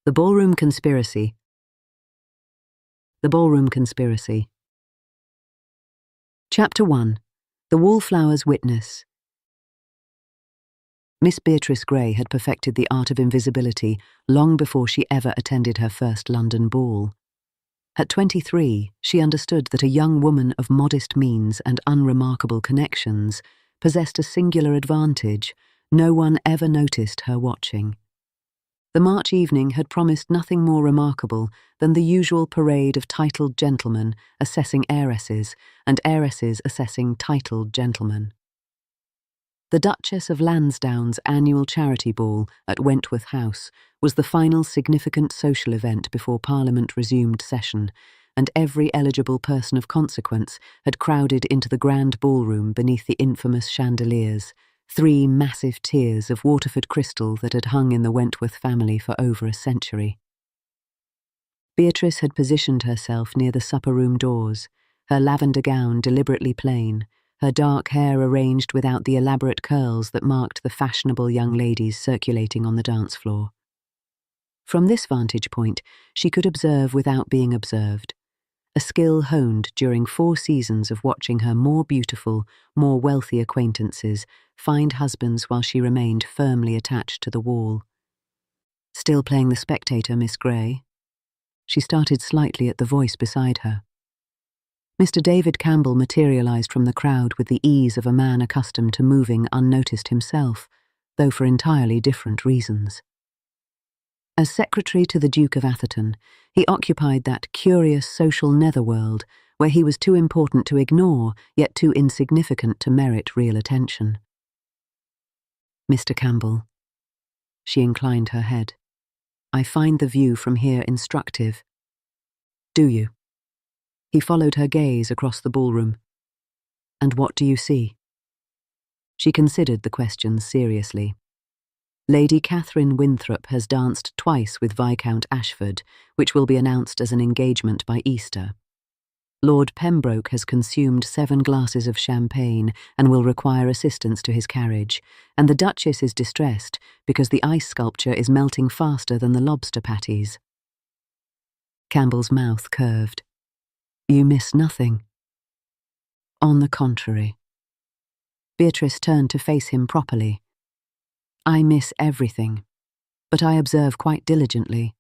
The Ballroom Conspiracy. The Ballroom Conspiracy. Chapter 1. The Wallflower's Witness. Miss Beatrice Grey had perfected the art of invisibility long before she ever attended her first London ball. At 23, she understood that a young woman of modest means and unremarkable connections possessed a singular advantage. No one ever noticed her watching. The March evening had promised nothing more remarkable than the usual parade of titled gentlemen assessing heiresses and heiresses assessing titled gentlemen. The Duchess of Lansdowne's annual charity ball at Wentworth House was the final significant social event before Parliament resumed session, and every eligible person of consequence had crowded into the grand ballroom beneath the infamous chandeliers, 3 massive tiers of Waterford crystal that had hung in the Wentworth family for over a century. Beatrice had positioned herself near the supper-room doors, her lavender gown deliberately plain, her dark hair arranged without the elaborate curls that marked the fashionable young ladies circulating on the dance floor. From this vantage point, she could observe without being observed, a skill honed during 4 seasons of watching her more beautiful, more wealthy acquaintances find husbands while she remained firmly attached to the wall. Still playing the spectator, Miss Grey? She started slightly at the voice beside her. Mr. David Campbell materialized from the crowd with the ease of a man accustomed to moving unnoticed himself, though for entirely different reasons. As secretary to the Duke of Atherton, he occupied that curious social netherworld where he was too important to ignore, yet too insignificant to merit real attention. Mr. Campbell. She inclined her head. I find the view from here instructive. Do you? He followed her gaze across the ballroom. And what do you see? She considered the question seriously. Lady Catherine Winthrop has danced twice with Viscount Ashford, which will be announced as an engagement by Easter. Lord Pembroke has consumed 7 glasses of champagne and will require assistance to his carriage, and the Duchess is distressed because the ice sculpture is melting faster than the lobster patties. Campbell's mouth curved. You miss nothing. On the contrary. Beatrice turned to face him properly. I miss everything, but I observe quite diligently.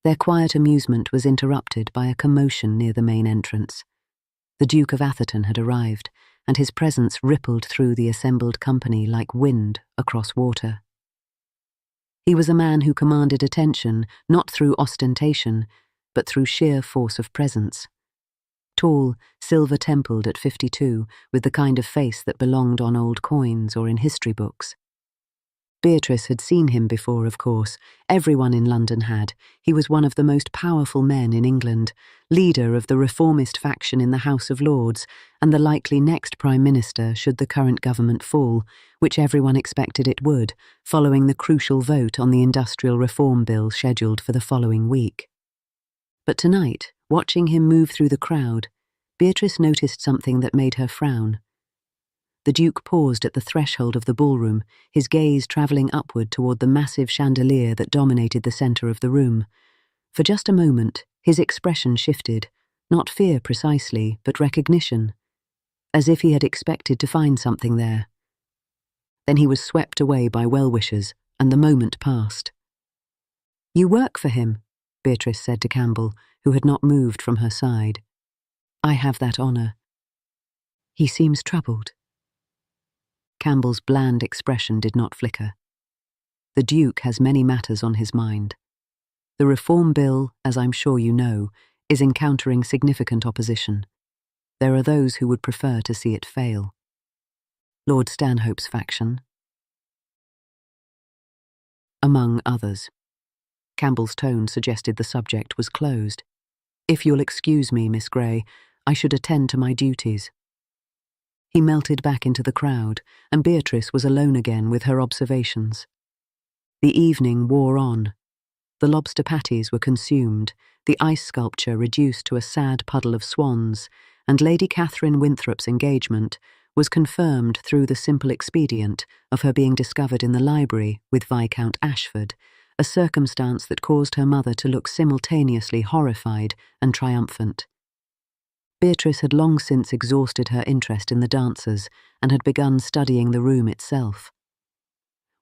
Their quiet amusement was interrupted by a commotion near the main entrance. The Duke of Atherton had arrived, and his presence rippled through the assembled company like wind across water. He was a man who commanded attention not through ostentation, but through sheer force of presence. Tall, silver-templed at 52, with the kind of face that belonged on old coins or in history books. Beatrice had seen him before, of course. Everyone in London had. He was one of the most powerful men in England, leader of the reformist faction in the House of Lords, and the likely next Prime Minister should the current government fall, which everyone expected it would, following the crucial vote on the Industrial Reform Bill scheduled for the following week. But tonight, watching him move through the crowd, Beatrice noticed something that made her frown. The Duke paused at the threshold of the ballroom, his gaze travelling upward toward the massive chandelier that dominated the centre of the room. For just a moment, his expression shifted, not fear precisely, but recognition, as if he had expected to find something there. Then he was swept away by well-wishers, and the moment passed. You work for him, Beatrice said to Campbell, who had not moved from her side. I have that honour. He seems troubled. Campbell's bland expression did not flicker. The Duke has many matters on his mind. The Reform Bill, as I'm sure you know, is encountering significant opposition. There are those who would prefer to see it fail. Lord Stanhope's faction, among others. Campbell's tone suggested the subject was closed. If you'll excuse me, Miss Grey, I should attend to my duties. He melted back into the crowd, and Beatrice was alone again with her observations. The evening wore on. The lobster patties were consumed, the ice sculpture reduced to a sad puddle of swans, and Lady Catherine Winthrop's engagement was confirmed through the simple expedient of her being discovered in the library with Viscount Ashford, a circumstance that caused her mother to look simultaneously horrified and triumphant. Beatrice had long since exhausted her interest in the dancers and had begun studying the room itself.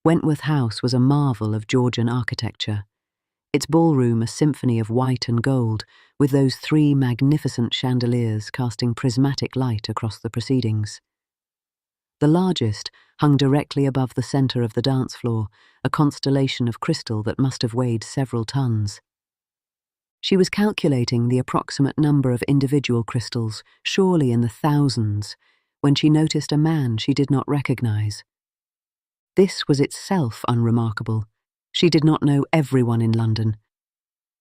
Wentworth House was a marvel of Georgian architecture, its ballroom a symphony of white and gold, with those 3 magnificent chandeliers casting prismatic light across the proceedings. The largest hung directly above the centre of the dance floor, a constellation of crystal that must have weighed several tons. She was calculating the approximate number of individual crystals, surely in the thousands, when she noticed a man she did not recognize. This was itself unremarkable. She did not know everyone in London.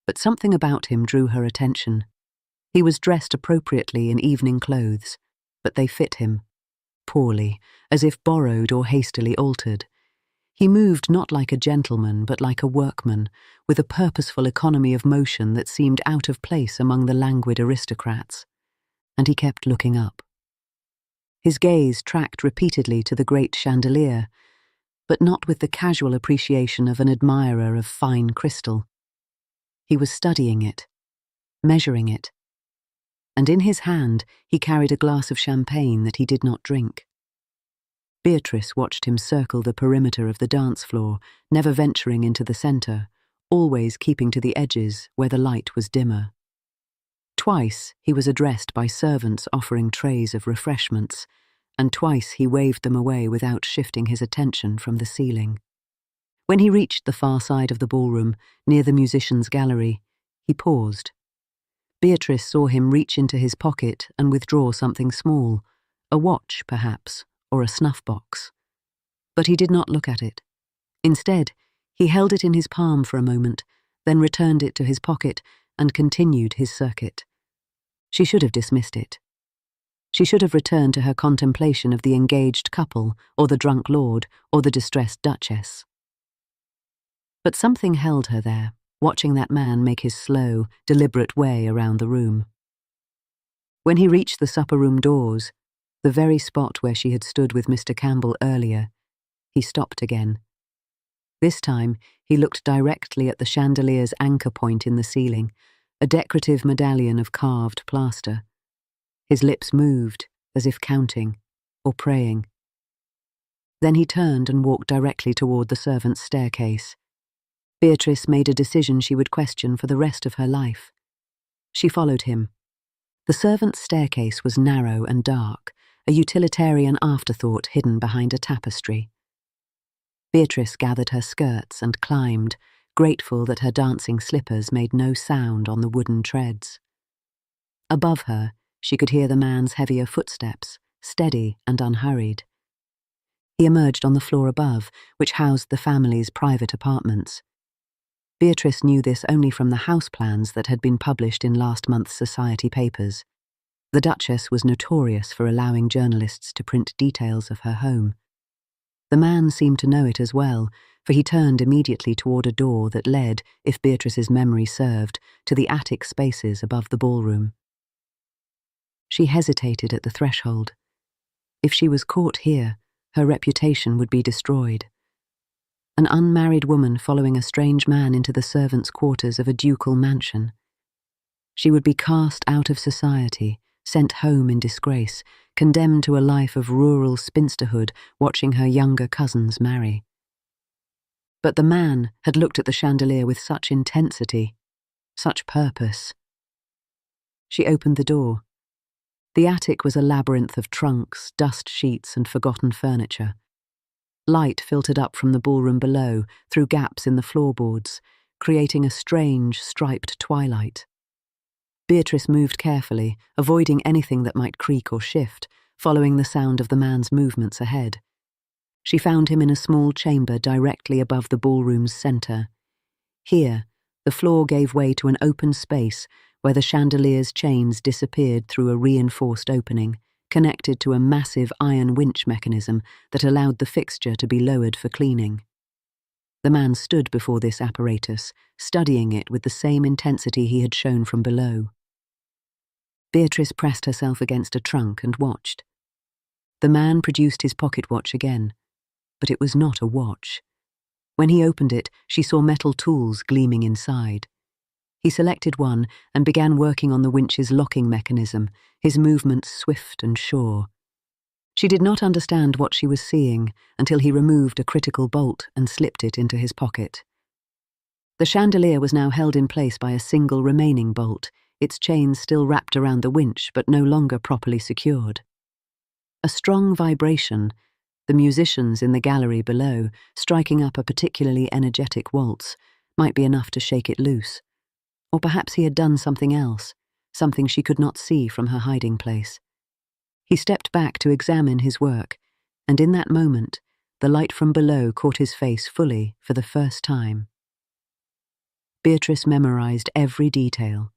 But something about him drew her attention. He was dressed appropriately in evening clothes, but they fit him poorly, as if borrowed or hastily altered. He moved not like a gentleman, but like a workman, with a purposeful economy of motion that seemed out of place among the languid aristocrats. And he kept looking up. His gaze tracked repeatedly to the great chandelier, but not with the casual appreciation of an admirer of fine crystal. He was studying it, measuring it, and in his hand he carried a glass of champagne that he did not drink. Beatrice watched him circle the perimeter of the dance floor, never venturing into the centre, always keeping to the edges where the light was dimmer. Twice he was addressed by servants offering trays of refreshments, and twice he waved them away without shifting his attention from the ceiling. When he reached the far side of the ballroom, near the musicians' gallery, he paused. Beatrice saw him reach into his pocket and withdraw something small, a watch, perhaps, or a snuff-box. But he did not look at it. Instead, he held it in his palm for a moment, then returned it to his pocket and continued his circuit. She should have dismissed it. She should have returned to her contemplation of the engaged couple, or the drunk lord, or the distressed duchess. But something held her there, watching that man make his slow, deliberate way around the room. When he reached the supper-room doors, the very spot where she had stood with Mr. Campbell earlier, he stopped again. This time, he looked directly at the chandelier's anchor point in the ceiling, a decorative medallion of carved plaster. His lips moved, as if counting, or praying. Then he turned and walked directly toward the servants' staircase. Beatrice made a decision she would question for the rest of her life. She followed him. The servants' staircase was narrow and dark, a utilitarian afterthought hidden behind a tapestry. Beatrice gathered her skirts and climbed, grateful that her dancing slippers made no sound on the wooden treads. Above her, she could hear the man's heavier footsteps, steady and unhurried. He emerged on the floor above, which housed the family's private apartments. Beatrice knew this only from the house plans that had been published in last month's society papers. The Duchess was notorious for allowing journalists to print details of her home. The man seemed to know it as well, for he turned immediately toward a door that led, if Beatrice's memory served, to the attic spaces above the ballroom. She hesitated at the threshold. If she was caught here, her reputation would be destroyed. An unmarried woman following a strange man into the servants' quarters of a ducal mansion. She would be cast out of society, sent home in disgrace, condemned to a life of rural spinsterhood, watching her younger cousins marry. But the man had looked at the chandelier with such intensity, such purpose. She opened the door. The attic was a labyrinth of trunks, dust sheets, and forgotten furniture. Light filtered up from the ballroom below, through gaps in the floorboards, creating a strange, striped twilight. Beatrice moved carefully, avoiding anything that might creak or shift, following the sound of the man's movements ahead. She found him in a small chamber directly above the ballroom's centre. Here, the floor gave way to an open space where the chandelier's chains disappeared through a reinforced opening, connected to a massive iron winch mechanism that allowed the fixture to be lowered for cleaning. The man stood before this apparatus, studying it with the same intensity he had shown from below. Beatrice pressed herself against a trunk and watched. The man produced his pocket watch again, but it was not a watch. When he opened it, she saw metal tools gleaming inside. He selected one and began working on the winch's locking mechanism, his movements swift and sure. She did not understand what she was seeing until he removed a critical bolt and slipped it into his pocket. The chandelier was now held in place by a single remaining bolt, its chains still wrapped around the winch but no longer properly secured. A strong vibration, the musicians in the gallery below striking up a particularly energetic waltz, might be enough to shake it loose. Or perhaps he had done something else, something she could not see from her hiding place. He stepped back to examine his work, and in that moment, the light from below caught his face fully for the first time. Beatrice memorized every detail.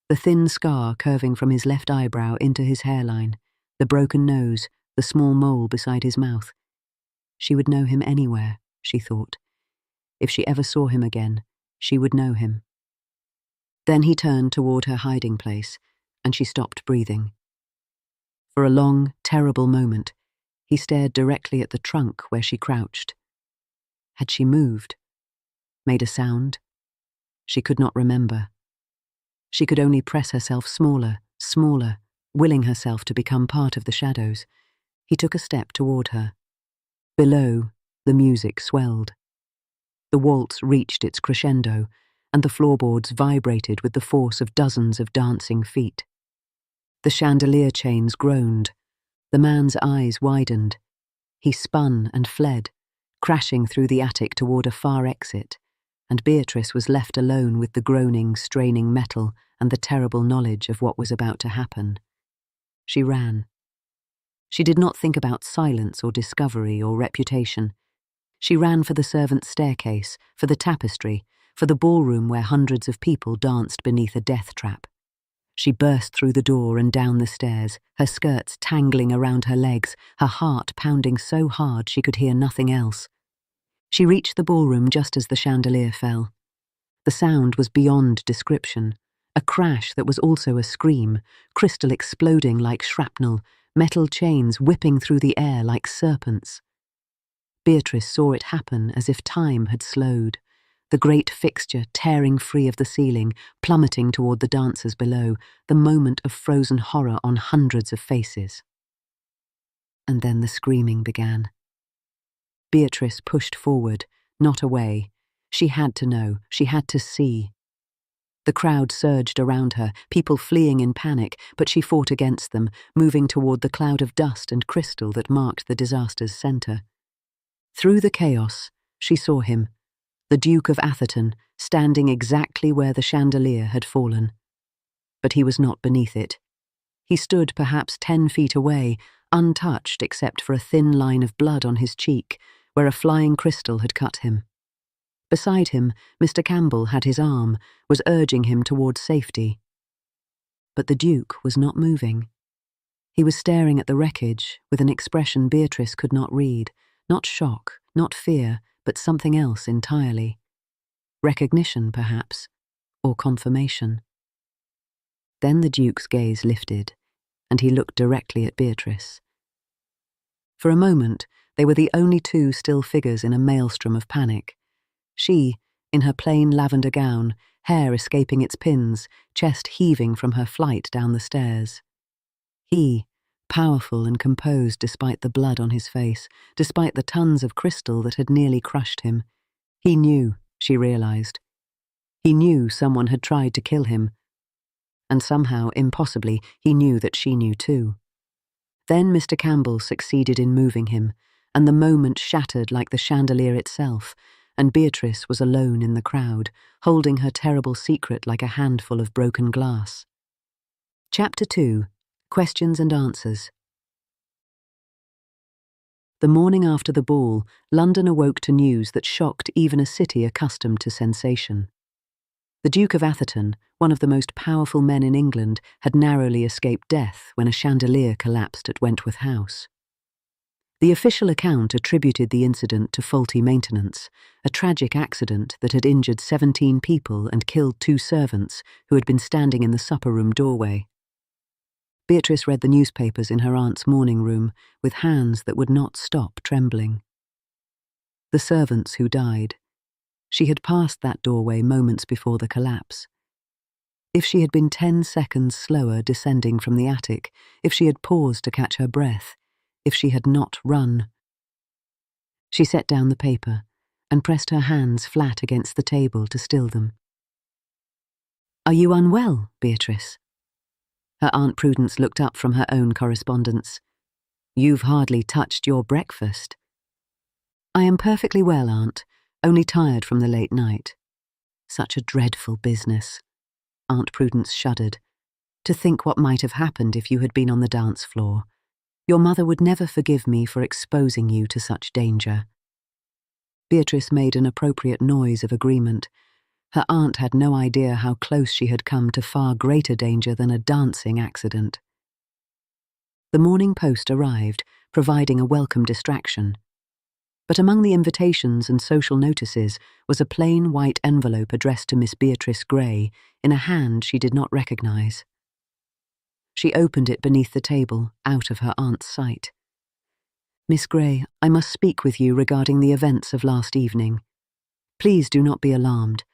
The thin scar curving from his left eyebrow into his hairline, the broken nose, the small mole beside his mouth. She would know him anywhere, she thought. If she ever saw him again, she would know him. Then he turned toward her hiding place, and she stopped breathing. For a long, terrible moment, he stared directly at the trunk where she crouched. Had she moved? Made a sound? She could not remember. She could only press herself smaller, willing herself to become part of the shadows. He took a step toward her. Below, the music swelled. The waltz reached its crescendo, and the floorboards vibrated with the force of dozens of dancing feet. The chandelier chains groaned. The man's eyes widened. He spun and fled, crashing through the attic toward a far exit, and Beatrice was left alone with the groaning, straining metal and the terrible knowledge of what was about to happen. She ran. She did not think about silence or discovery or reputation. She ran for the servants' staircase, for the tapestry, for the ballroom where hundreds of people danced beneath a death trap. She burst through the door and down the stairs, her skirts tangling around her legs, her heart pounding so hard she could hear nothing else. She reached the ballroom just as the chandelier fell. The sound was beyond description, a crash that was also a scream, crystal exploding like shrapnel, metal chains whipping through the air like serpents. Beatrice saw it happen as if time had slowed, the great fixture tearing free of the ceiling, plummeting toward the dancers below, the moment of frozen horror on hundreds of faces. And then the screaming began. Beatrice pushed forward, not away. She had to know, she had to see. The crowd surged around her, people fleeing in panic, but she fought against them, moving toward the cloud of dust and crystal that marked the disaster's center. Through the chaos, she saw him, the Duke of Atherton, standing exactly where the chandelier had fallen. But he was not beneath it. He stood perhaps 10 feet away, untouched except for a thin line of blood on his cheek, where a flying crystal had cut him. Beside him, Mr. Campbell had his arm, was urging him towards safety. But the Duke was not moving. He was staring at the wreckage with an expression Beatrice could not read, not shock, not fear, but something else entirely. Recognition, perhaps, or confirmation. Then the Duke's gaze lifted, and he looked directly at Beatrice. For a moment, they were the only two still figures in a maelstrom of panic. She, in her plain lavender gown, hair escaping its pins, chest heaving from her flight down the stairs. He, powerful and composed despite the blood on his face, despite the tons of crystal that had nearly crushed him. He knew, she realized. He knew someone had tried to kill him. And somehow, impossibly, he knew that she knew too. Then Mr. Campbell succeeded in moving him, and the moment shattered like the chandelier itself, and Beatrice was alone in the crowd, holding her terrible secret like a handful of broken glass. Chapter 2. Questions and Answers. The morning after the ball, London awoke to news that shocked even a city accustomed to sensation. The Duke of Atherton, one of the most powerful men in England, had narrowly escaped death when a chandelier collapsed at Wentworth House. The official account attributed the incident to faulty maintenance, a tragic accident that had injured 17 people and killed 2 servants who had been standing in the supper-room doorway. Beatrice read the newspapers in her aunt's morning room with hands that would not stop trembling. The servants who died. She had passed that doorway moments before the collapse. If she had been 10 seconds slower descending from the attic, if she had paused to catch her breath, if she had not run. She set down the paper and pressed her hands flat against the table to still them. "Are you unwell, Beatrice?" Her Aunt Prudence looked up from her own correspondence. "You've hardly touched your breakfast." "I am perfectly well, Aunt, only tired from the late night." Such a dreadful business. Aunt Prudence shuddered. To think what might have happened if you had been on the dance floor. Your mother would never forgive me for exposing you to such danger. Beatrice made an appropriate noise of agreement. Her aunt had no idea how close she had come to far greater danger than a dancing accident. The Morning Post arrived, providing a welcome distraction. But among the invitations and social notices was a plain white envelope addressed to Miss Beatrice Gray in a hand she did not recognize. She opened it beneath the table, out of her aunt's sight. "Miss Gray, I must speak with you regarding the events of last evening. Please do not be alarmed,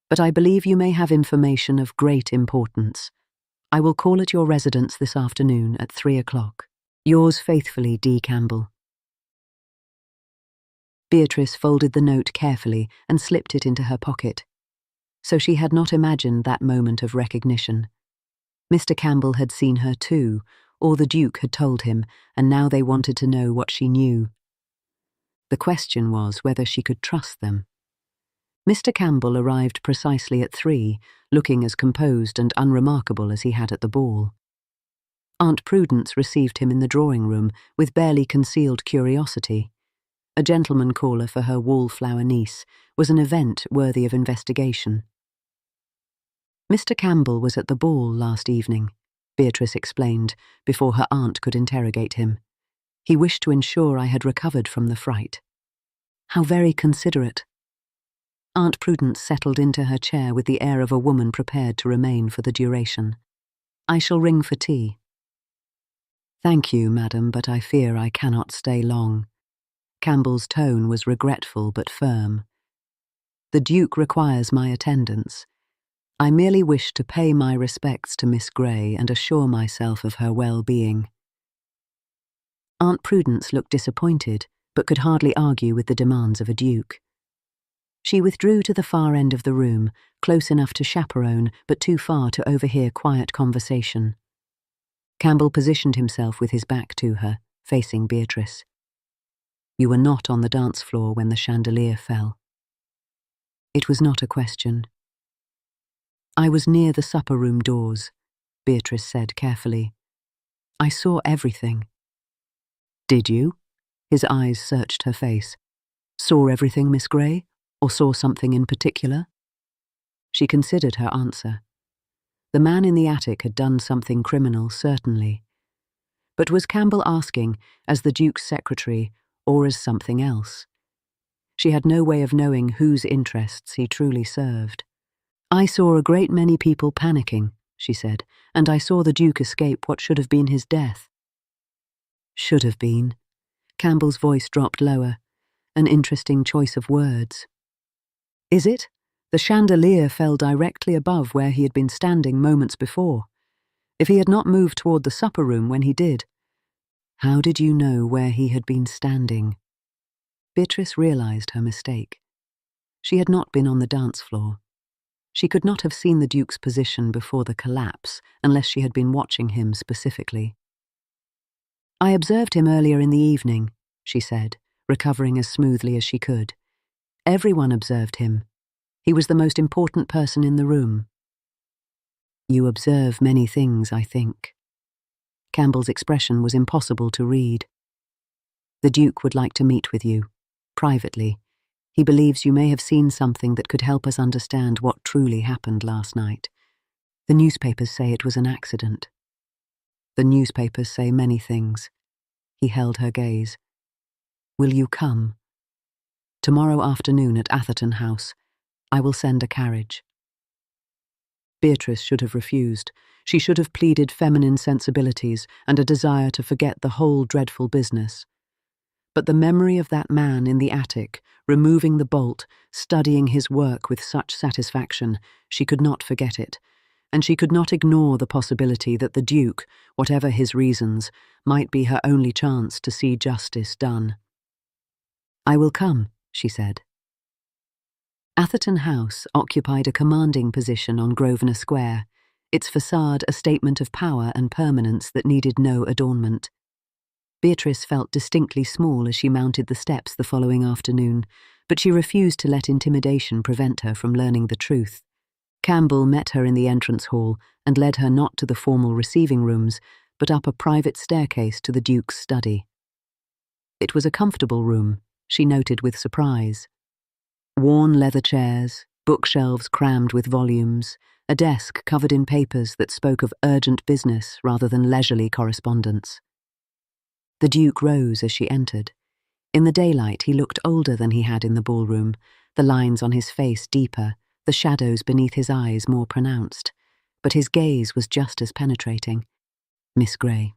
but I believe you may have information of great importance. I will call at your residence this afternoon at 3 o'clock. Yours faithfully, D. Campbell." Beatrice folded the note carefully and slipped it into her pocket. So she had not imagined that moment of recognition. Mr. Campbell had seen her too, or the Duke had told him, and now they wanted to know what she knew. The question was whether she could trust them. Mr. Campbell arrived precisely at 3, looking as composed and unremarkable as he had at the ball. Aunt Prudence received him in the drawing-room with barely concealed curiosity. A gentleman caller for her wallflower niece was an event worthy of investigation. "Mr. Campbell was at the ball last evening," Beatrice explained, before her aunt could interrogate him. "He wished to ensure I had recovered from the fright." "How very considerate." Aunt Prudence settled into her chair with the air of a woman prepared to remain for the duration. "I shall ring for tea." "Thank you, madam, but I fear I cannot stay long." Campbell's tone was regretful but firm. "The Duke requires my attendance. I merely wish to pay my respects to Miss Gray and assure myself of her well-being." Aunt Prudence looked disappointed, but could hardly argue with the demands of a duke. She withdrew to the far end of the room, close enough to chaperone, but too far to overhear quiet conversation. Campbell positioned himself with his back to her, facing Beatrice. "You were not on the dance floor when the chandelier fell." It was not a question. "I was near the supper-room doors," Beatrice said carefully. "I saw everything." "Did you?" His eyes searched her face. "Saw everything, Miss Gray, or saw something in particular?" She considered her answer. The man in the attic had done something criminal, certainly. But was Campbell asking, as the Duke's secretary, or as something else? She had no way of knowing whose interests he truly served. "I saw a great many people panicking," she said, "and I saw the Duke escape what should have been his death." "Should have been." Campbell's voice dropped lower. An interesting choice of words. "Is it? The chandelier fell directly above where he had been standing moments before. If he had not moved toward the supper-room when he did—" "How did you know where he had been standing?" Beatrice realized her mistake. She had not been on the dance floor. She could not have seen the Duke's position before the collapse unless she had been watching him specifically. "I observed him earlier in the evening," she said, recovering as smoothly as she could. "Everyone observed him. He was the most important person in the room." "You observe many things, I think." Campbell's expression was impossible to read. "The Duke would like to meet with you, privately. He believes you may have seen something that could help us understand what truly happened last night. The newspapers say it was an accident." "The newspapers say many things." He held her gaze. "Will you come?" "Tomorrow afternoon at Atherton House. I will send a carriage." Beatrice should have refused. She should have pleaded feminine sensibilities and a desire to forget the whole dreadful business. But the memory of that man in the attic, removing the bolt, studying his work with such satisfaction, she could not forget it, and she could not ignore the possibility that the Duke, whatever his reasons, might be her only chance to see justice done. "I will come," she said. Atherton House occupied a commanding position on Grosvenor Square, its facade a statement of power and permanence that needed no adornment. Beatrice felt distinctly small as she mounted the steps the following afternoon, but she refused to let intimidation prevent her from learning the truth. Campbell met her in the entrance hall and led her not to the formal receiving rooms, but up a private staircase to the Duke's study. It was a comfortable room, she noted with surprise. Worn leather chairs, bookshelves crammed with volumes, a desk covered in papers that spoke of urgent business rather than leisurely correspondence. The Duke rose as she entered. In the daylight he looked older than he had in the ballroom, the lines on his face deeper, the shadows beneath his eyes more pronounced, but his gaze was just as penetrating. "Miss Grey,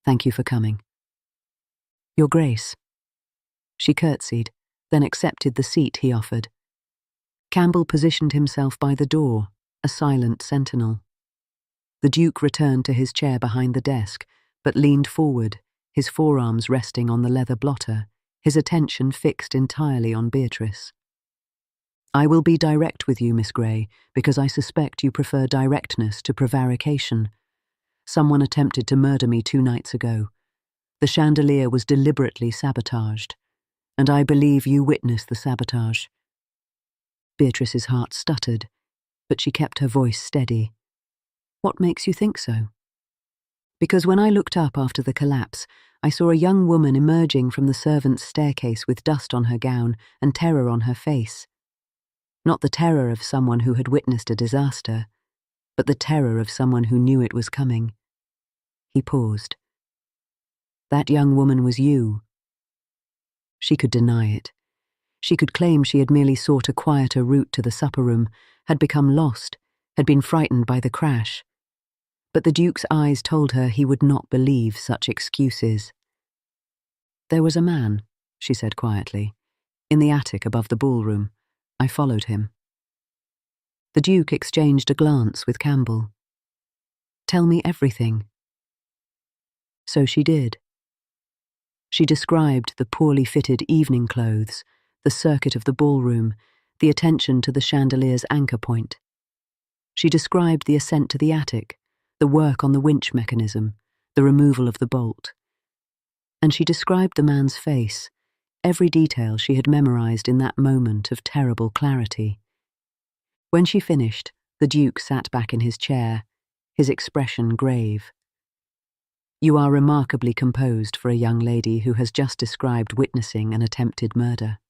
thank you for coming." "Your Grace." She curtsied, then accepted the seat he offered. Campbell positioned himself by the door, a silent sentinel. The Duke returned to his chair behind the desk, but leaned forward, his forearms resting on the leather blotter, his attention fixed entirely on Beatrice. "I will be direct with you, Miss Grey, because I suspect you prefer directness to prevarication. Someone attempted to murder me 2 nights ago. The chandelier was deliberately sabotaged, and I believe you witnessed the sabotage." Beatrice's heart stuttered, but she kept her voice steady. "What makes you think so?" "Because when I looked up after the collapse, I saw a young woman emerging from the servants' staircase with dust on her gown and terror on her face. Not the terror of someone who had witnessed a disaster, but the terror of someone who knew it was coming." He paused. "That young woman was you." She could deny it. She could claim she had merely sought a quieter route to the supper room, had become lost, had been frightened by the crash. But the Duke's eyes told her he would not believe such excuses. "There was a man," she said quietly, "in the attic above the ballroom. I followed him." The Duke exchanged a glance with Campbell. "Tell me everything." So she did. She described the poorly fitted evening clothes, the circuit of the ballroom, the attention to the chandelier's anchor point. She described the ascent to the attic, the work on the winch mechanism, the removal of the bolt. And she described the man's face, every detail she had memorized in that moment of terrible clarity. When she finished, the Duke sat back in his chair, his expression grave. "You are remarkably composed for a young lady who has just described witnessing an attempted murder."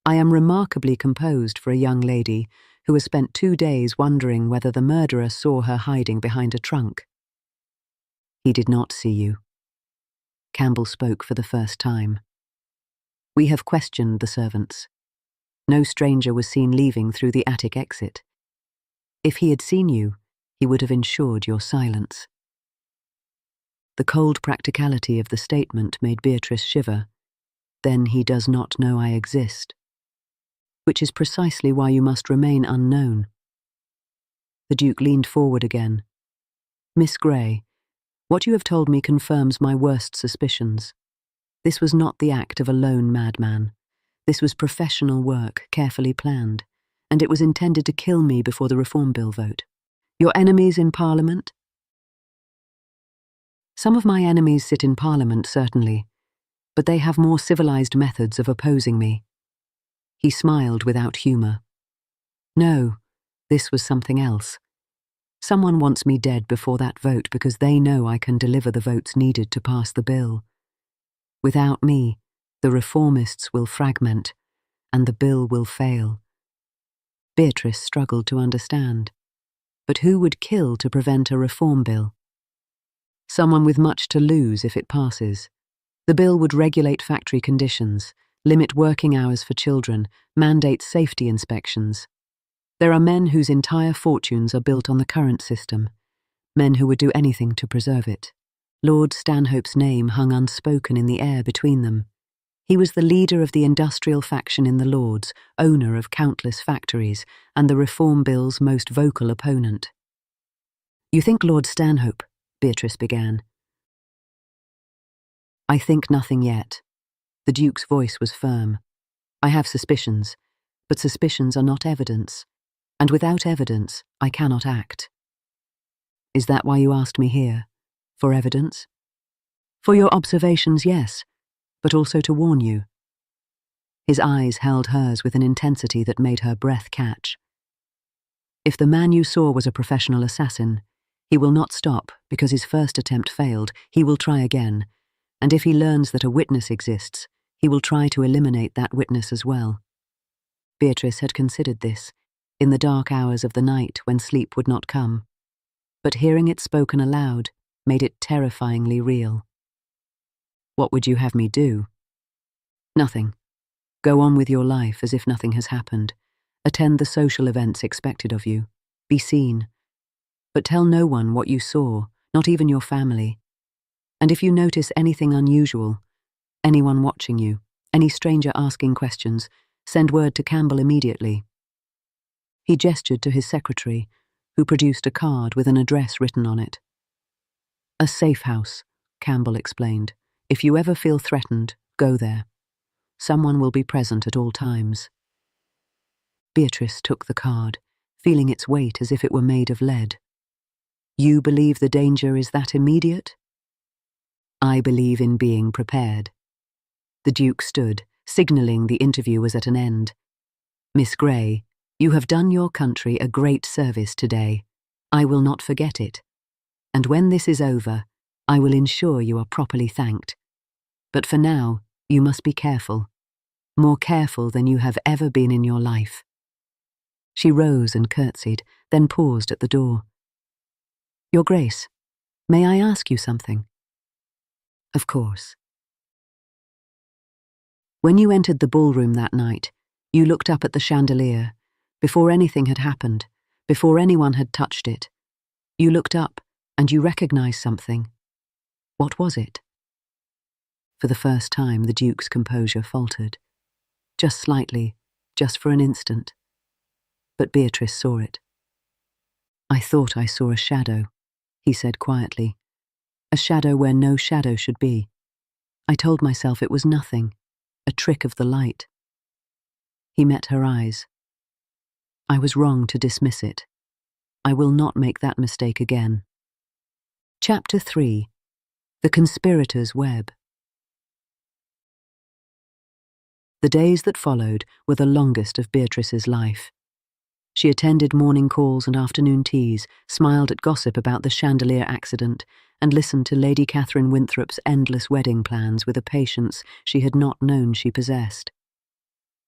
"I am remarkably composed for a young lady who has spent 2 days wondering whether the murderer saw her hiding behind a trunk." "He did not see you." Campbell spoke for the first time. "We have questioned the servants. No stranger was seen leaving through the attic exit. If he had seen you, he would have ensured your silence." The cold practicality of the statement made Beatrice shiver. "Then he does not know I exist. Which is precisely why you must remain unknown." The Duke leaned forward again. "Miss Grey, what you have told me confirms my worst suspicions. This was not the act of a lone madman. This was professional work, carefully planned, and it was intended to kill me before the Reform Bill vote. Your enemies in Parliament?" "Some of my enemies sit in Parliament, certainly, but they have more civilized methods of opposing me." He smiled without humor. "No, this was something else. Someone wants me dead before that vote because they know I can deliver the votes needed to pass the bill. Without me, the reformists will fragment, and the bill will fail." Beatrice struggled to understand. But who would kill to prevent a reform bill? Someone with much to lose if it passes. The bill would regulate factory conditions, limit working hours for children, mandate safety inspections. There are men whose entire fortunes are built on the current system, men who would do anything to preserve it. Lord Stanhope's name hung unspoken in the air between them. He was the leader of the industrial faction in the Lords, owner of countless factories, and the Reform Bill's most vocal opponent. "You think Lord Stanhope," Beatrice began. "I think nothing yet." The Duke's voice was firm. "I have suspicions, but suspicions are not evidence, and without evidence I cannot act." "Is that why you asked me here? For evidence?" "For your observations, yes, but also to warn you." His eyes held hers with an intensity that made her breath catch. "If the man you saw was a professional assassin, he will not stop because his first attempt failed. He will try again, and if he learns that a witness exists, he will try to eliminate that witness as well." Beatrice had considered this, in the dark hours of the night when sleep would not come, but hearing it spoken aloud made it terrifyingly real. "What would you have me do?" "Nothing. Go on with your life as if nothing has happened. Attend the social events expected of you. Be seen. But tell no one what you saw, not even your family. And if you notice anything unusual, anyone watching you, any stranger asking questions, send word to Campbell immediately." He gestured to his secretary, who produced a card with an address written on it. "A safe house," Campbell explained. "If you ever feel threatened, go there. Someone will be present at all times." Beatrice took the card, feeling its weight as if it were made of lead. "You believe the danger is that immediate?" "I believe in being prepared." The Duke stood, signalling the interview was at an end. "Miss Grey, you have done your country a great service today. I will not forget it. And when this is over, I will ensure you are properly thanked. But for now, you must be careful. More careful than you have ever been in your life." She rose and curtsied, then paused at the door. "Your Grace, may I ask you something?" "Of course." "When you entered the ballroom that night, you looked up at the chandelier, before anything had happened, before anyone had touched it. You looked up, and you recognized something. What was it?" For the first time, the Duke's composure faltered. Just slightly, just for an instant. But Beatrice saw it. "I thought I saw a shadow," he said quietly. "A shadow where no shadow should be. I told myself it was nothing, a trick of the light." He met her eyes. "I was wrong to dismiss it. I will not make that mistake again." Chapter 3. The Conspirator's Web. The days that followed were the longest of Beatrice's life. She attended morning calls and afternoon teas, smiled at gossip about the chandelier accident, and listened to Lady Catherine Winthrop's endless wedding plans with a patience she had not known she possessed.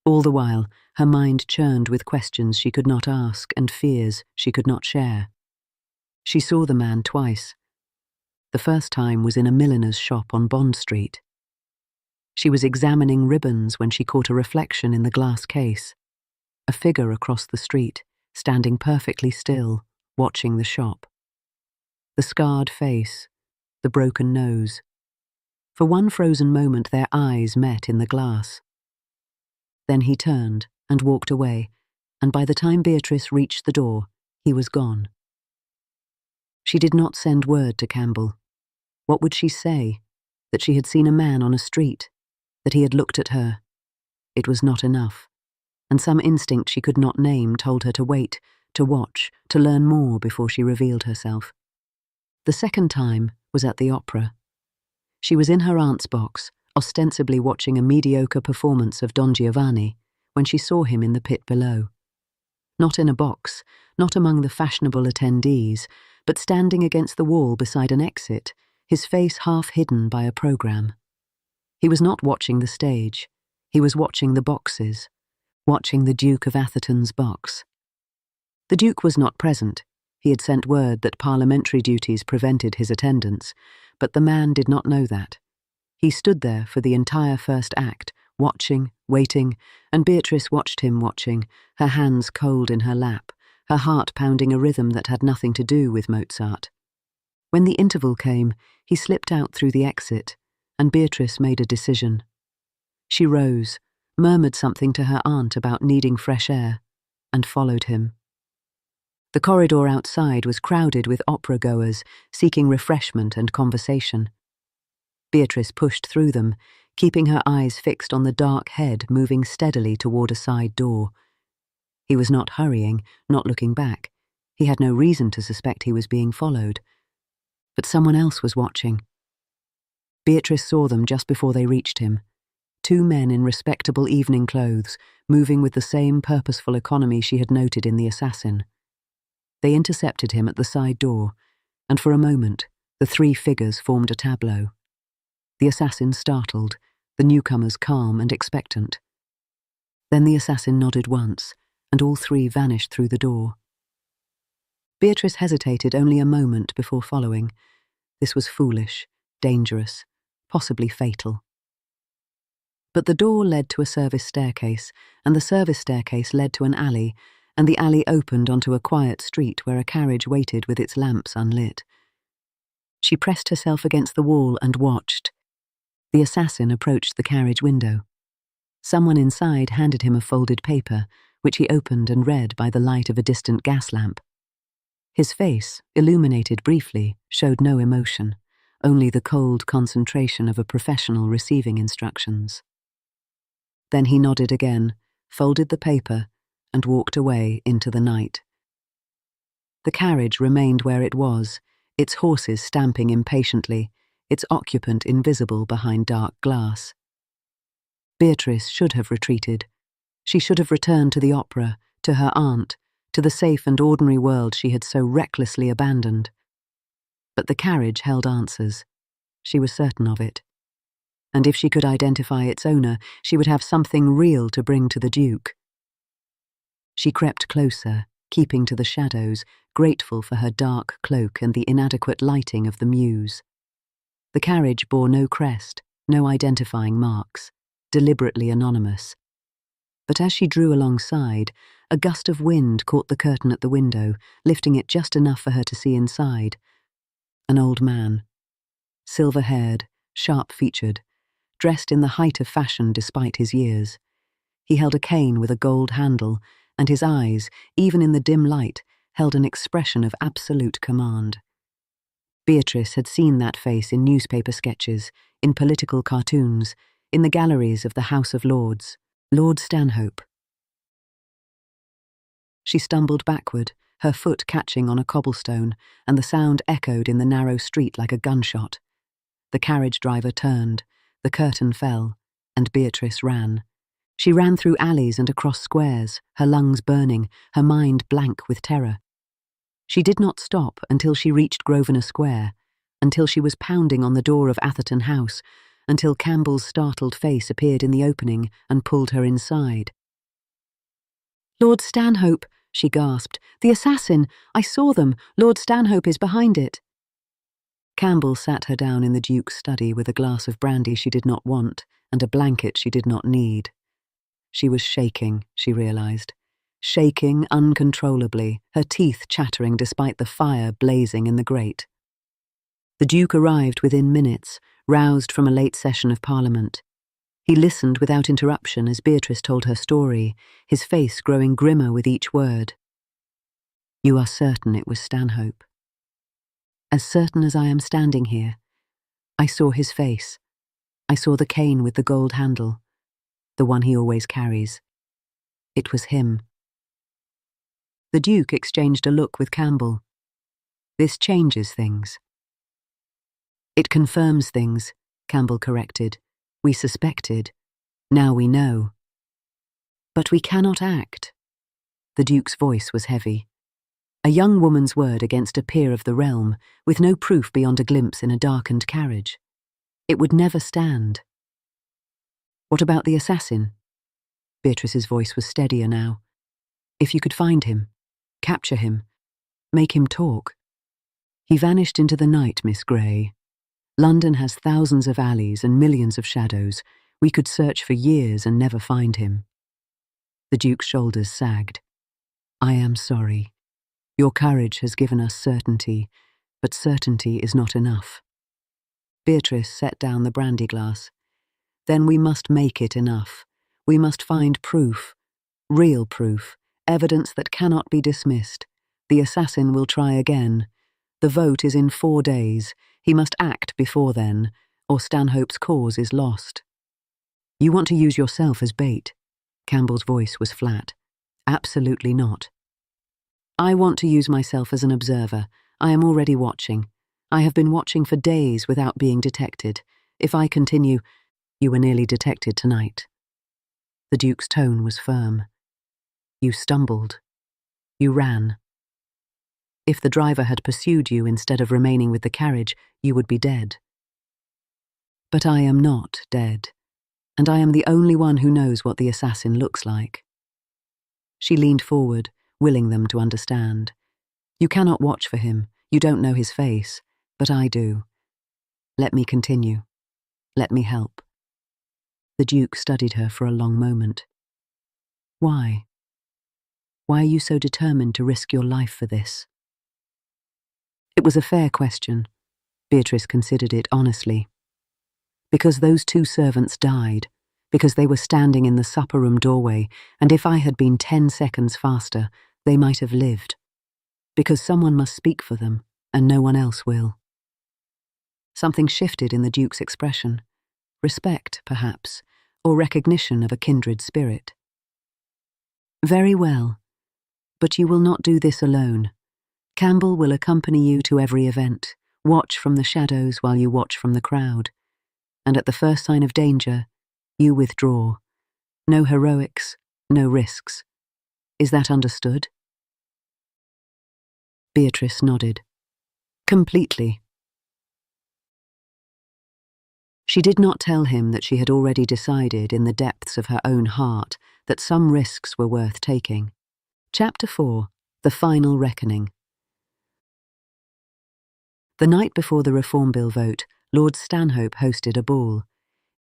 All the while, her mind churned with questions she could not ask and fears she could not share. She saw the man twice. The first time was in a milliner's shop on Bond Street. She was examining ribbons when she caught a reflection in the glass case. A figure across the street, standing perfectly still, watching the shop. The scarred face, the broken nose. For one frozen moment their eyes met in the glass. Then he turned and walked away, and by the time Beatrice reached the door, he was gone. She did not send word to Campbell. What would she say? That she had seen a man on a street, that he had looked at her. It was not enough, and some instinct she could not name told her to wait, to watch, to learn more before she revealed herself. The second time was at the opera. She was in her aunt's box, ostensibly watching a mediocre performance of Don Giovanni, when she saw him in the pit below. Not in a box, not among the fashionable attendees, but standing against the wall beside an exit, his face half hidden by a programme. He was not watching the stage. He was watching the boxes, watching the Duke of Atherton's box. The Duke was not present. He had sent word that parliamentary duties prevented his attendance, but the man did not know that. He stood there for the entire first act, watching, waiting, and Beatrice watched him watching, her hands cold in her lap, her heart pounding a rhythm that had nothing to do with Mozart. When the interval came, he slipped out through the exit, and Beatrice made a decision. She rose, murmured something to her aunt about needing fresh air, and followed him. The corridor outside was crowded with opera-goers seeking refreshment and conversation. Beatrice pushed through them, keeping her eyes fixed on the dark head moving steadily toward a side door. He was not hurrying, not looking back. He had no reason to suspect he was being followed. But someone else was watching. Beatrice saw them just before they reached him. Two men in respectable evening clothes, moving with the same purposeful economy she had noted in the assassin. They intercepted him at the side door, and for a moment, the three figures formed a tableau. The assassin startled, the newcomers calm and expectant. Then the assassin nodded once, and all three vanished through the door. Beatrice hesitated only a moment before following. This was foolish, dangerous, possibly fatal. But the door led to a service staircase, and the service staircase led to an alley, and the alley opened onto a quiet street where a carriage waited with its lamps unlit. She pressed herself against the wall and watched. The assassin approached the carriage window. Someone inside handed him a folded paper, which he opened and read by the light of a distant gas lamp. His face, illuminated briefly, showed no emotion, only the cold concentration of a professional receiving instructions. Then he nodded again, folded the paper, and walked away into the night. The carriage remained where it was, its horses stamping impatiently, its occupant invisible behind dark glass. Beatrice should have retreated. She should have returned to the opera, to her aunt, to the safe and ordinary world she had so recklessly abandoned. But the carriage held answers. She was certain of it. And if she could identify its owner, she would have something real to bring to the Duke. She crept closer, keeping to the shadows, grateful for her dark cloak and the inadequate lighting of the mews. The carriage bore no crest, no identifying marks, deliberately anonymous. But as she drew alongside, a gust of wind caught the curtain at the window, lifting it just enough for her to see inside. An old man, silver-haired, sharp-featured, dressed in the height of fashion despite his years. He held a cane with a gold handle, and his eyes, even in the dim light, held an expression of absolute command. Beatrice had seen that face in newspaper sketches, in political cartoons, in the galleries of the House of Lords. Lord Stanhope. She stumbled backward, her foot catching on a cobblestone, and the sound echoed in the narrow street like a gunshot. The carriage driver turned, the curtain fell, and Beatrice ran. She ran through alleys and across squares, her lungs burning, her mind blank with terror. She did not stop until she reached Grosvenor Square, until she was pounding on the door of Atherton House, until Campbell's startled face appeared in the opening and pulled her inside. "Lord Stanhope," she gasped. "The assassin! I saw them! Lord Stanhope is behind it!" Campbell sat her down in the Duke's study with a glass of brandy she did not want and a blanket she did not need. She was shaking, she realized. Shaking uncontrollably, her teeth chattering despite the fire blazing in the grate. The Duke arrived within minutes, roused from a late session of Parliament. He listened without interruption as Beatrice told her story, his face growing grimmer with each word. "You are certain it was Stanhope?" "As certain as I am standing here. I saw his face. I saw the cane with the gold handle, the one he always carries. It was him." The Duke exchanged a look with Campbell. "This changes things." "It confirms things," Campbell corrected. "We suspected. Now we know." "But we cannot act." The Duke's voice was heavy. A young woman's word against a peer of the realm, with no proof beyond a glimpse in a darkened carriage. It would never stand. "What about the assassin?" Beatrice's voice was steadier now. "If you could find him, capture him, make him talk." "He vanished into the night, Miss Grey. London has thousands of alleys and millions of shadows. We could search for years and never find him." The Duke's shoulders sagged. "I am sorry. Your courage has given us certainty, But certainty is not enough. Beatrice set down the brandy glass. Then we must make it enough. We must find proof, real proof, evidence that cannot be dismissed. The assassin will try again. The vote is in 4 days. He must act before then, or Stanhope's cause is lost. You want to use yourself as bait? Campbell's voice was flat. Absolutely not. I want to use myself as an observer. I am already watching. I have been watching for days without being detected. If I continue, you were nearly detected tonight. The Duke's tone was firm. You stumbled. You ran. If the driver had pursued you instead of remaining with the carriage, you would be dead. But I am not dead, and I am the only one who knows what the assassin looks like. She leaned forward, willing them to understand. You cannot watch for him. You don't know his face, but I do. Let me continue. Let me help. The Duke studied her for a long moment. Why? Why are you so determined to risk your life for this? It was a fair question. Beatrice considered it honestly. Because those 2 servants died, because they were standing in the supper room doorway, and if I had been 10 seconds faster, they might have lived. Because someone must speak for them, and no one else will. Something shifted in the Duke's expression. Respect, perhaps, or recognition of a kindred spirit. Very well, but you will not do this alone. Campbell will accompany you to every event, watch from the shadows while you watch from the crowd, and at the first sign of danger, you withdraw. No heroics, no risks. Is that understood? Beatrice nodded. Completely. She did not tell him that she had already decided in the depths of her own heart that some risks were worth taking. Chapter 4. The Final Reckoning. The night before the Reform Bill vote, Lord Stanhope hosted a ball.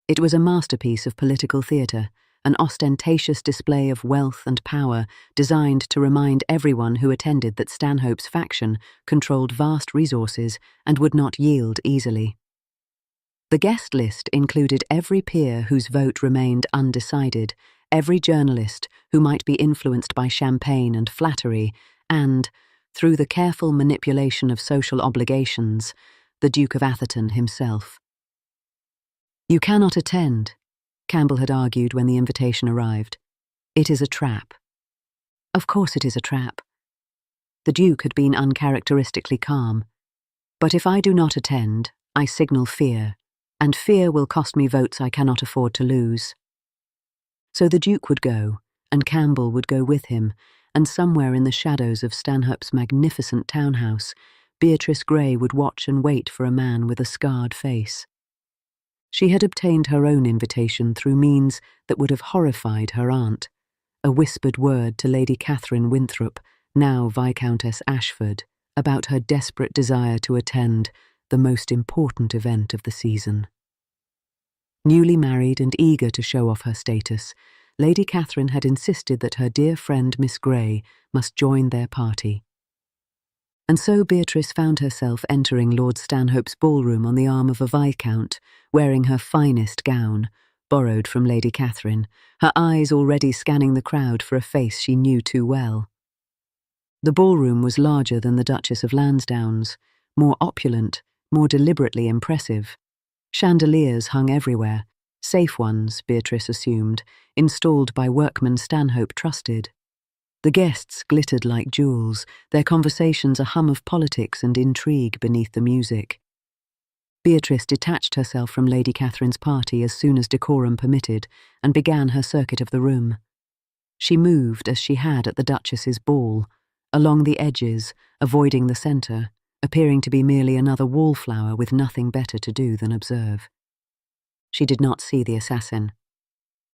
It was a masterpiece of political theatre, an ostentatious display of wealth and power designed to remind everyone who attended that Stanhope's faction controlled vast resources and would not yield easily. The guest list included every peer whose vote remained undecided, every journalist who might be influenced by champagne and flattery, and, through the careful manipulation of social obligations, the Duke of Atherton himself. You cannot attend, Campbell had argued when the invitation arrived. It is a trap. Of course it is a trap. The Duke had been uncharacteristically calm. But if I do not attend, I signal fear, and fear will cost me votes I cannot afford to lose. So the Duke would go, and Campbell would go with him, and somewhere in the shadows of Stanhope's magnificent townhouse, Beatrice Grey would watch and wait for a man with a scarred face. She had obtained her own invitation through means that would have horrified her aunt, a whispered word to Lady Catherine Winthrop, now Viscountess Ashford, about her desperate desire to attend the most important event of the season. Newly married and eager to show off her status, Lady Catherine had insisted that her dear friend Miss Grey must join their party. And so Beatrice found herself entering Lord Stanhope's ballroom on the arm of a viscount, wearing her finest gown, borrowed from Lady Catherine, her eyes already scanning the crowd for a face she knew too well. The ballroom was larger than the Duchess of Lansdowne's, more opulent, more deliberately impressive. Chandeliers hung everywhere, safe ones, Beatrice assumed, installed by workmen Stanhope trusted. The guests glittered like jewels, their conversations a hum of politics and intrigue beneath the music. Beatrice detached herself from Lady Catherine's party as soon as decorum permitted and began her circuit of the room. She moved as she had at the Duchess's ball, along the edges, avoiding the centre, appearing to be merely another wallflower with nothing better to do than observe. She did not see the assassin.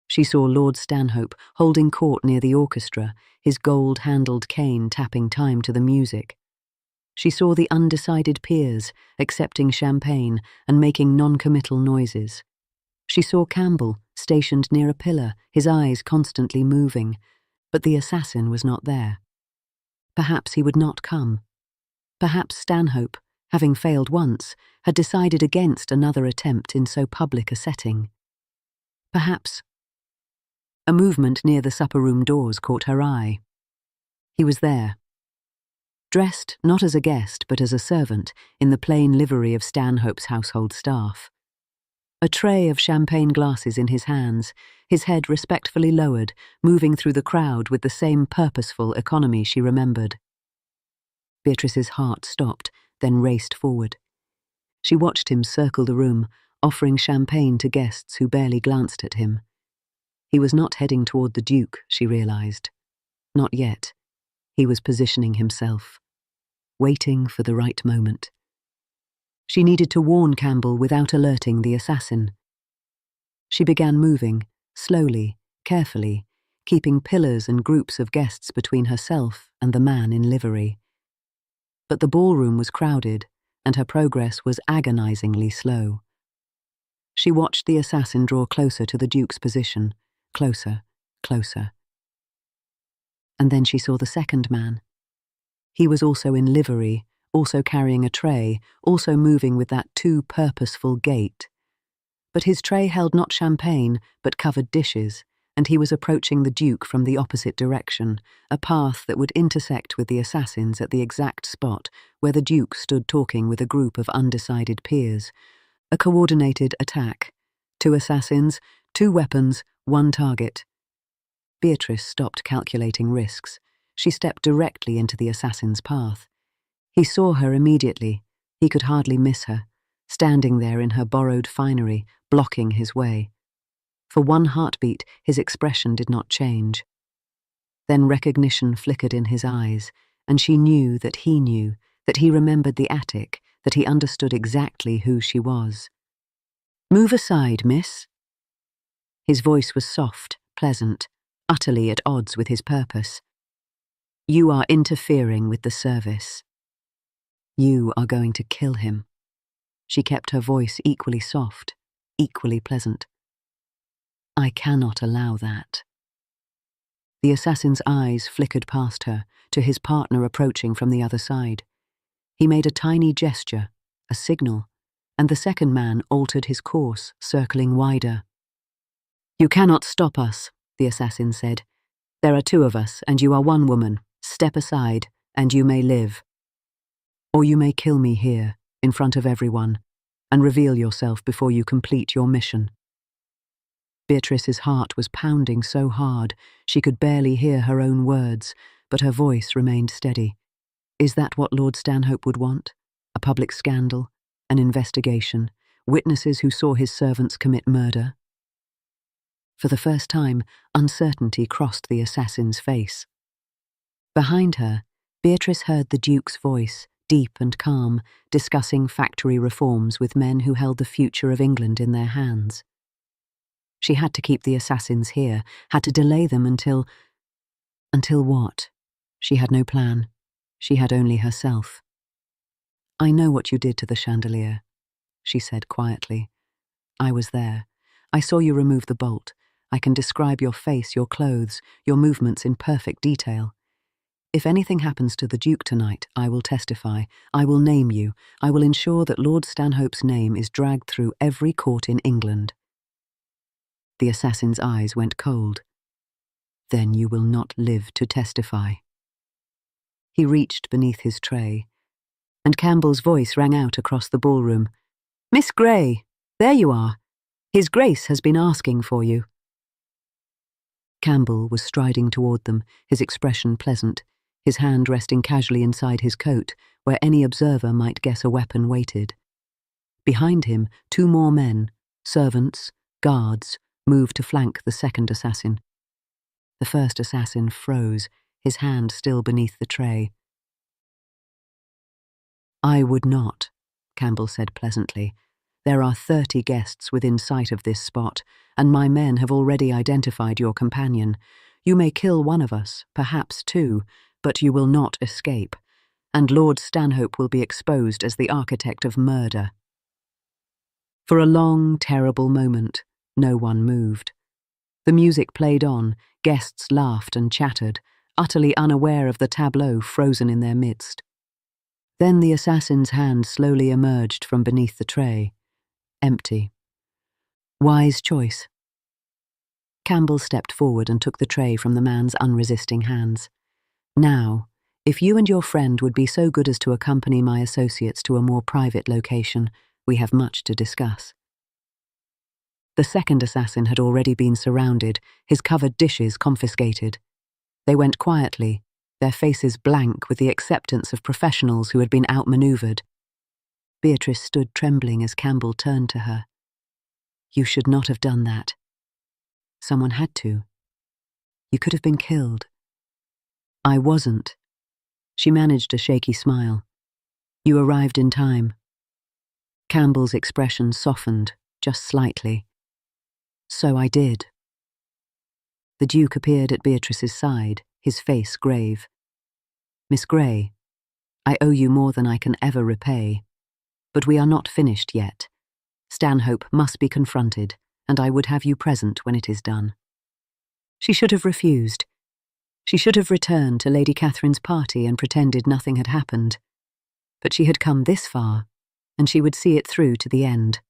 She saw Lord Stanhope holding court near the orchestra, his gold-handled cane tapping time to the music. She saw the undecided peers accepting champagne and making non-committal noises. She saw Campbell stationed near a pillar, his eyes constantly moving, but the assassin was not there. Perhaps he would not come. Perhaps Stanhope, having failed once, had decided against another attempt in so public a setting. Perhaps a movement near the supper-room doors caught her eye. He was there, dressed not as a guest but as a servant in the plain livery of Stanhope's household staff. A tray of champagne glasses in his hands, his head respectfully lowered, moving through the crowd with the same purposeful economy she remembered. Beatrice's heart stopped, then raced forward. She watched him circle the room, offering champagne to guests who barely glanced at him. He was not heading toward the Duke, she realized. Not yet. He was positioning himself, waiting for the right moment. She needed to warn Campbell without alerting the assassin. She began moving, slowly, carefully, keeping pillars and groups of guests between herself and the man in livery. But the ballroom was crowded, and her progress was agonizingly slow. She watched the assassin draw closer to the Duke's position, closer, closer. And then she saw the second man. He was also in livery, also carrying a tray, also moving with that too purposeful gait. But his tray held not champagne, but covered dishes, and he was approaching the Duke from the opposite direction, a path that would intersect with the assassins at the exact spot where the Duke stood talking with a group of undecided peers. A coordinated attack. 2 assassins, 2 weapons, 1 target. Beatrice stopped calculating risks. She stepped directly into the assassin's path. He saw her immediately. He could hardly miss her, standing there in her borrowed finery, blocking his way. For 1 heartbeat, his expression did not change. Then recognition flickered in his eyes, and she knew, that he remembered the attic, that he understood exactly who she was. "Move aside, miss." His voice was soft, pleasant, utterly at odds with his purpose. "You are interfering with the service. You are going to kill him." She kept her voice equally soft, equally pleasant. "I cannot allow that." The assassin's eyes flickered past her, to his partner approaching from the other side. He made a tiny gesture, a signal, and the second man altered his course, circling wider. "You cannot stop us," the assassin said. "There are 2 of us, and you are 1 woman. Step aside, and you may live. Or you may kill me here, in front of everyone, and reveal yourself before you complete your mission." Beatrice's heart was pounding so hard she could barely hear her own words, but her voice remained steady. Is that what Lord Stanhope would want? A public scandal? An investigation? Witnesses who saw his servants commit murder? For the first time, uncertainty crossed the assassin's face. Behind her, Beatrice heard the Duke's voice, deep and calm, discussing factory reforms with men who held the future of England in their hands. She had to keep the assassins here, had to delay them until what? She had no plan. She had only herself. "I know what you did to the chandelier," she said quietly. "I was there. I saw you remove the bolt. I can describe your face, your clothes, your movements in perfect detail. If anything happens to the Duke tonight, I will testify. I will name you. I will ensure that Lord Stanhope's name is dragged through every court in England." The assassin's eyes went cold. "Then you will not live to testify." He reached beneath his tray, and Campbell's voice rang out across the ballroom. "Miss Grey, there you are. His Grace has been asking for you." Campbell was striding toward them, his expression pleasant, his hand resting casually inside his coat, where any observer might guess a weapon waited. Behind him, 2 more men, servants, guards, moved to flank the second assassin. The first assassin froze, his hand still beneath the tray. "I would not," Campbell said pleasantly. "There are 30 guests within sight of this spot, and my men have already identified your companion. You may kill 1 of us, perhaps 2, but you will not escape, and Lord Stanhope will be exposed as the architect of murder." For a long, terrible moment, no one moved. The music played on, guests laughed and chattered, utterly unaware of the tableau frozen in their midst. Then the assassin's hand slowly emerged from beneath the tray, empty. Wise choice. Campbell stepped forward and took the tray from the man's unresisting hands. Now, if you and your friend would be so good as to accompany my associates to a more private location, we have much to discuss. The second assassin had already been surrounded, his covered dishes confiscated. They went quietly, their faces blank with the acceptance of professionals who had been outmaneuvered. Beatrice stood trembling as Campbell turned to her. You should not have done that. Someone had to. You could have been killed. I wasn't. She managed a shaky smile. You arrived in time. Campbell's expression softened, just slightly. So I did. The Duke appeared at Beatrice's side, his face grave. Miss Grey, I owe you more than I can ever repay. But we are not finished yet. Stanhope must be confronted, and I would have you present when it is done. She should have refused. She should have returned to Lady Catherine's party and pretended nothing had happened. But she had come this far, and she would see it through to the end.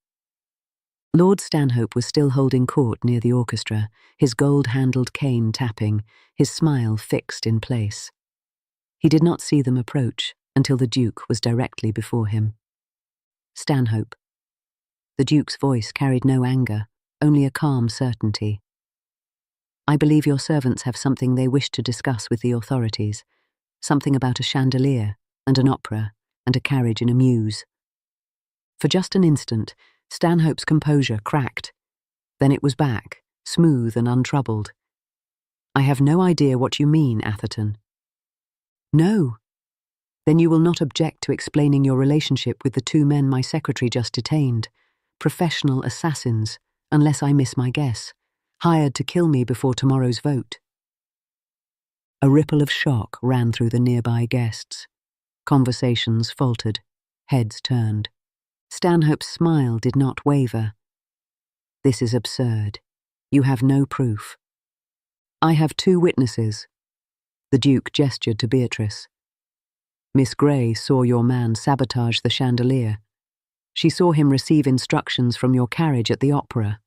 Lord Stanhope was still holding court near the orchestra, his gold-handled cane tapping, his smile fixed in place. He did not see them approach until the Duke was directly before him. Stanhope. The Duke's voice carried no anger, only a calm certainty. I believe your servants have something they wish to discuss with the authorities, something about a chandelier and an opera and a carriage in a mews. For just an instant, Stanhope's composure cracked. Then it was back, smooth and untroubled. I have no idea what you mean, Atherton. No. Then you will not object to explaining your relationship with the two men my secretary just detained, professional assassins, unless I miss my guess, hired to kill me before tomorrow's vote. A ripple of shock ran through the nearby guests. Conversations faltered, heads turned. Stanhope's smile did not waver. This is absurd. You have no proof. I have 2 witnesses. The Duke gestured to Beatrice. Miss Grey saw your man sabotage the chandelier. She saw him receive instructions from your carriage at the opera.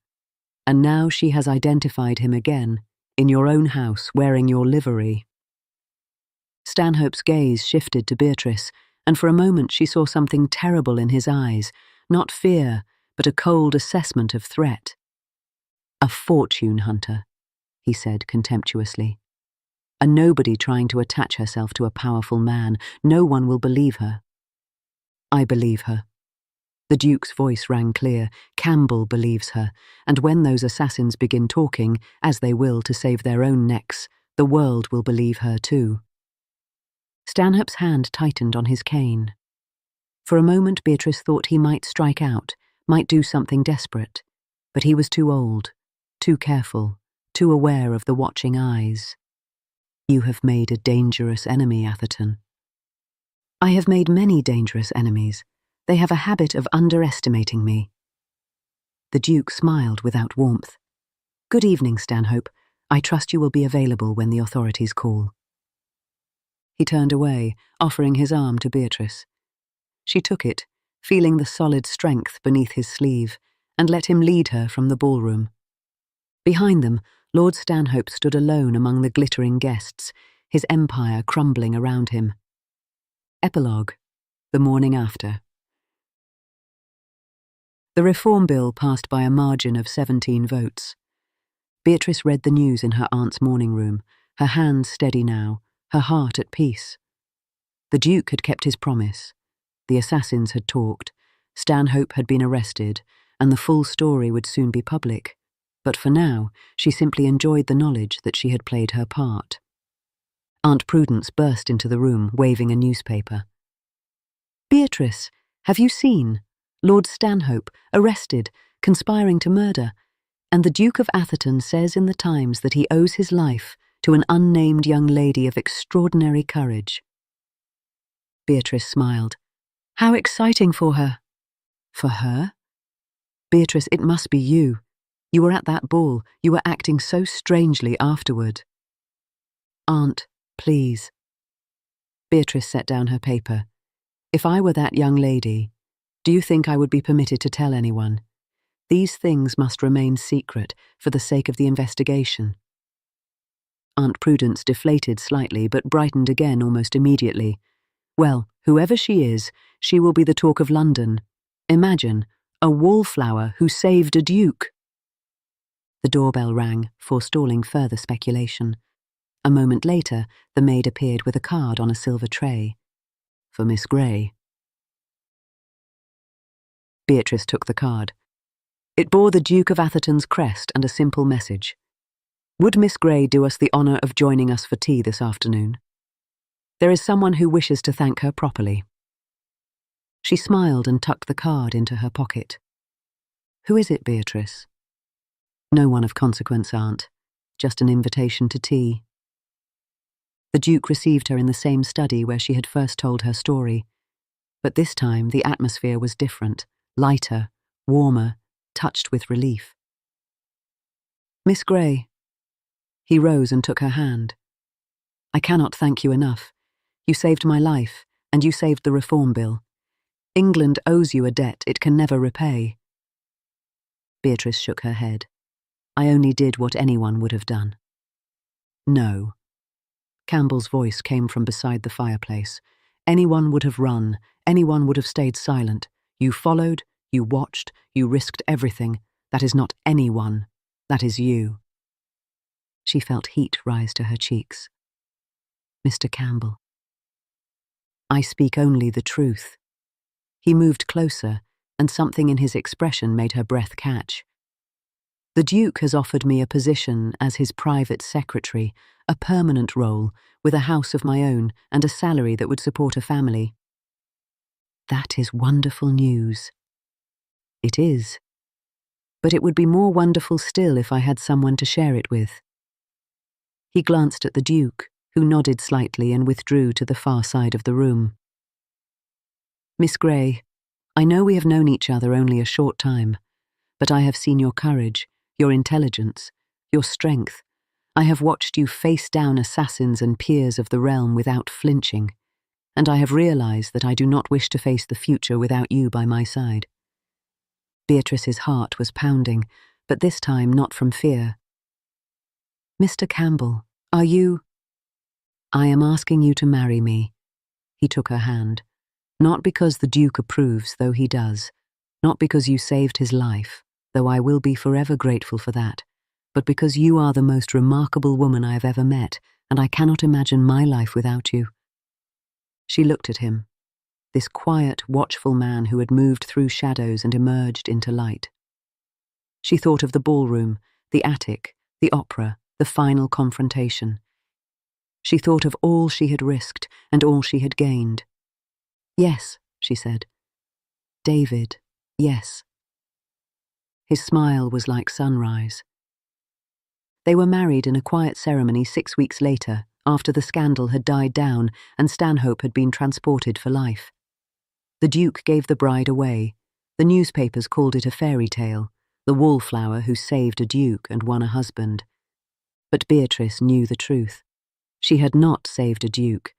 And now she has identified him again, in your own house, wearing your livery. Stanhope's gaze shifted to Beatrice, and for a moment she saw something terrible in his eyes, not fear, but a cold assessment of threat. A fortune hunter, he said contemptuously. A nobody trying to attach herself to a powerful man. No one will believe her. I believe her. The Duke's voice rang clear. Campbell believes her, and when those assassins begin talking, as they will to save their own necks, the world will believe her too. Stanhope's hand tightened on his cane. For a moment Beatrice thought he might strike out, might do something desperate, but he was too old, too careful, too aware of the watching eyes. You have made a dangerous enemy, Atherton. I have made many dangerous enemies. They have a habit of underestimating me. The Duke smiled without warmth. Good evening, Stanhope. I trust you will be available when the authorities call. He turned away, offering his arm to Beatrice. She took it, feeling the solid strength beneath his sleeve, and let him lead her from the ballroom. Behind them, Lord Stanhope stood alone among the glittering guests, his empire crumbling around him. Epilogue. The morning after. The Reform Bill passed by a margin of 17 votes. Beatrice read the news in her aunt's morning room, her hands steady now, her heart at peace. The Duke had kept his promise. The assassins had talked, Stanhope had been arrested, and the full story would soon be public. But for now, she simply enjoyed the knowledge that she had played her part. Aunt Prudence burst into the room, waving a newspaper. Beatrice, have you seen? Lord Stanhope, arrested, conspiring to murder, and the Duke of Atherton says in the Times that he owes his life to an unnamed young lady of extraordinary courage. Beatrice smiled. How exciting for her. For her? Beatrice, it must be you. You were at that ball. You were acting so strangely afterward. Aunt, please. Beatrice set down her paper. If I were that young lady, do you think I would be permitted to tell anyone? These things must remain secret for the sake of the investigation. Aunt Prudence deflated slightly, but brightened again almost immediately. Well, whoever she is, she will be the talk of London. Imagine, a wallflower who saved a duke. The doorbell rang, forestalling further speculation. A moment later, the maid appeared with a card on a silver tray. For Miss Grey. Beatrice took the card. It bore the Duke of Atherton's crest and a simple message. Would Miss Grey do us the honour of joining us for tea this afternoon? There is someone who wishes to thank her properly. She smiled and tucked the card into her pocket. Who is it, Beatrice? No one of consequence, Aunt. Just an invitation to tea. The Duke received her in the same study where she had first told her story. But this time the atmosphere was different, lighter, warmer, touched with relief. Miss Grey. He rose and took her hand. I cannot thank you enough. You saved my life, and you saved the Reform Bill. England owes you a debt it can never repay. Beatrice shook her head. I only did what anyone would have done. No. Campbell's voice came from beside the fireplace. Anyone would have run, anyone would have stayed silent. You followed, you watched, you risked everything. That is not anyone, that is you. She felt heat rise to her cheeks. Mr. Campbell. I speak only the truth. He moved closer, and something in his expression made her breath catch. The Duke has offered me a position as his private secretary, a permanent role, with a house of my own and a salary that would support a family. That is wonderful news. It is. But it would be more wonderful still if I had someone to share it with. He glanced at the Duke, who nodded slightly and withdrew to the far side of the room. Miss Grey, I know we have known each other only a short time, but I have seen your courage, your intelligence, your strength. I have watched you face down assassins and peers of the realm without flinching, and I have realized that I do not wish to face the future without you by my side. Beatrice's heart was pounding, but this time not from fear. Mr. Campbell, are you? I am asking you to marry me. He took her hand. Not because the Duke approves, though he does. Not because you saved his life, though I will be forever grateful for that, but because you are the most remarkable woman I have ever met, and I cannot imagine my life without you. She looked at him, this quiet, watchful man who had moved through shadows and emerged into light. She thought of the ballroom, the attic, the opera, the final confrontation. She thought of all she had risked and all she had gained. Yes, she said. David, yes. His smile was like sunrise. They were married in a quiet ceremony 6 weeks later, after the scandal had died down and Stanhope had been transported for life. The Duke gave the bride away. The newspapers called it a fairy tale, the wallflower who saved a duke and won a husband. But Beatrice knew the truth. She had not saved a duke.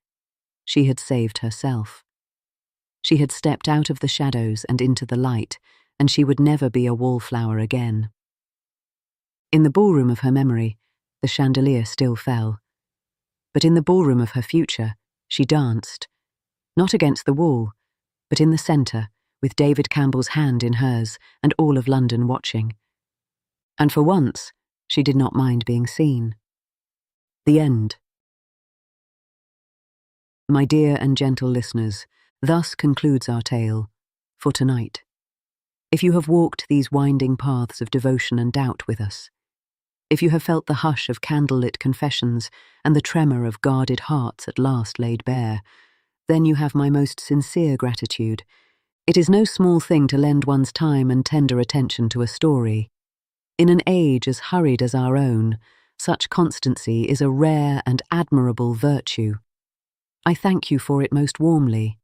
She had saved herself. She had stepped out of the shadows and into the light, and she would never be a wallflower again. In the ballroom of her memory, the chandelier still fell. But in the ballroom of her future, she danced, not against the wall, but in the centre, with David Campbell's hand in hers and all of London watching. And for once, she did not mind being seen. The end. My dear and gentle listeners, thus concludes our tale for tonight. If you have walked these winding paths of devotion and doubt with us, if you have felt the hush of candlelit confessions and the tremor of guarded hearts at last laid bare, then you have my most sincere gratitude. It is no small thing to lend one's time and tender attention to a story. In an age as hurried as our own, such constancy is a rare and admirable virtue. I thank you for it most warmly.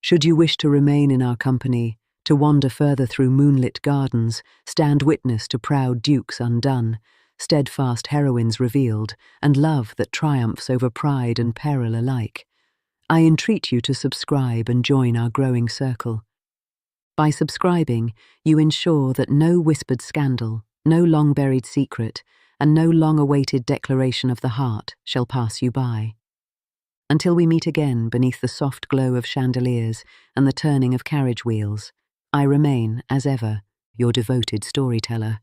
Should you wish to remain in our company, to wander further through moonlit gardens, stand witness to proud dukes undone, steadfast heroines revealed, and love that triumphs over pride and peril alike, I entreat you to subscribe and join our growing circle. By subscribing, you ensure that no whispered scandal, no long-buried secret, and no long-awaited declaration of the heart shall pass you by. Until we meet again beneath the soft glow of chandeliers and the turning of carriage wheels, I remain, as ever, your devoted storyteller.